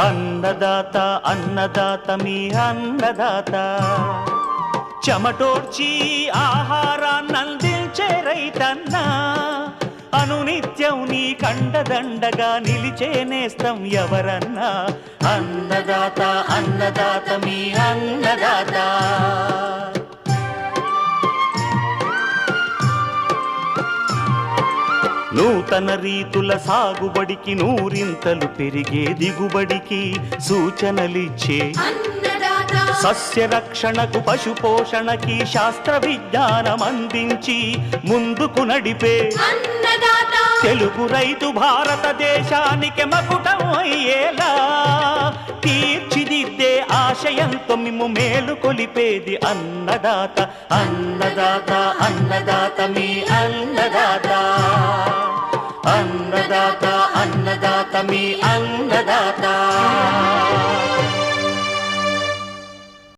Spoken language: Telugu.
అన్నదాత అన్నదాత మీ అన్నదాత చెమటోడ్చి ఆహారాన్నందించే రైతన్నా అనునిత్యం నీ కండదండగా నిలిచే నేస్తం ఎవరన్నా అన్నదాత అన్నదాత మీ అన్నదాత నూతన రీతుల సాగుబడికి నూరింతలు పెరిగే దిగుబడికి సూచనలిచ్చే సస్య రక్షణకు పశు పోషణకి శాస్త్ర విజ్ఞానం అందించి ముందుకు నడిపే తెలుగు రైతు భారతదేశానికి మకుటం అయ్యేలా తీర్చిదిద్దే ఆశయంతో మిమ్ము మేలు కొలిపేది అన్నదాత అన్నదాత అన్నదాత మీ అన్నదాత అన్నదాత అన్నదాత మీ అన్నదాత